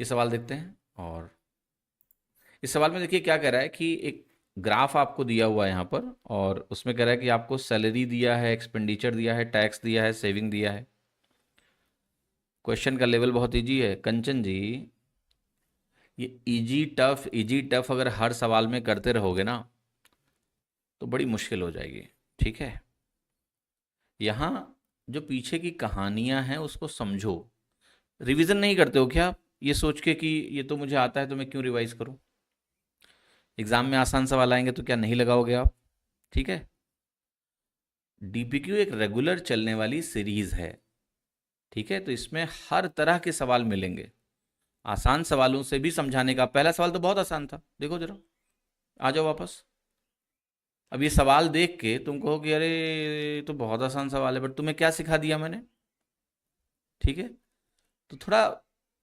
ये सवाल देखते हैं। और इस सवाल में देखिए क्या कह रहा है कि एक ग्राफ आपको दिया हुआ है यहाँ पर, और उसमें कह रहा है कि आपको सैलरी दिया है, एक्सपेंडिचर दिया है, टैक्स दिया है, सेविंग दिया है। क्वेश्चन का लेवल बहुत इजी है कंचन जी। ये इजी टफ अगर हर सवाल में करते रहोगे ना तो बड़ी मुश्किल हो जाएगी। ठीक है, यहाँ जो पीछे की कहानियां हैं उसको समझो। रिवीजन नहीं करते हो क्या आप, ये सोच के कि ये तो मुझे आता है तो मैं क्यों रिवाइज करूं। एग्जाम में आसान सवाल आएंगे तो क्या नहीं लगाओगे आप। ठीक है, डीपीक्यू एक रेगुलर चलने वाली सीरीज है। ठीक है, तो इसमें हर तरह के सवाल मिलेंगे। आसान सवालों से भी समझाने का, पहला सवाल तो बहुत आसान था, देखो जरा, आ जाओ वापस। अब ये सवाल देख के तुम कहो कि अरे ये तो बहुत आसान सवाल है, बट तुम्हें क्या सिखा दिया मैंने। ठीक है, तो थोड़ा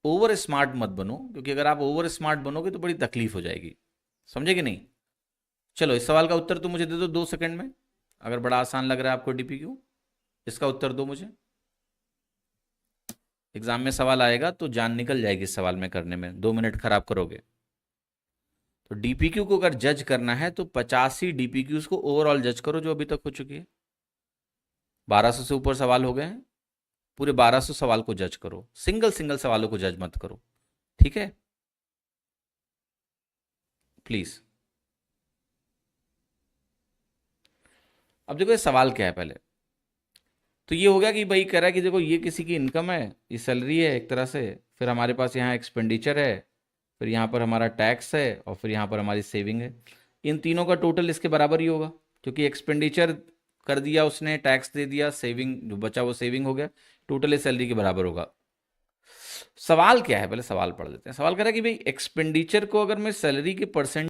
ओवर स्मार्ट मत बनो, क्योंकि अगर आप ओवर स्मार्ट बनोगे तो बड़ी तकलीफ हो जाएगी। समझे कि नहीं। चलो इस सवाल का उत्तर तो मुझे दे दो 2 सेकंड में। अगर बड़ा आसान लग रहा है आपको डीपीक्यू, इसका उत्तर दो मुझे। एग्जाम में सवाल आएगा तो जान निकल जाएगी इस सवाल में करने में, 2 मिनट खराब करोगे। तो डीपीक्यू को अगर जज करना है तो 85 डीपीक्यूज को ओवरऑल जज करो जो अभी तक हो चुकी है। 1200 से ऊपर सवाल हो गए हैं, पूरे 1200 सवाल को जज करो, सिंगल सिंगल सवालों को जज मत करो। ठीक है, प्लीज। अब देखो ये सवाल क्या है पहले। तो ये हो गया कि भाई कह रहा है कि देखो ये किसी की इनकम है, ये सैलरी है एक तरह से, फिर हमारे पास यहाँ एक्सपेंडिचर है, फिर यहाँ पर हमारा टैक्स है, और फिर यहाँ पर हमारी सेविंग है। इन तीनों का टोटल इसके बराबर ही होगा, क्योंकि एक्सपेंडिचर कर दिया उसने, टैक्स दे दिया, सेविंग जो बचा वो सेविंग हो गया, टोटल इस सैलरी के बराबर होगा। सवाल क्या है, पहले सवाल पढ़ लेते हैं। सवाल कह रहा है कि भाई एक्सपेंडिचर को अगर मैं सैलरी के परसेंट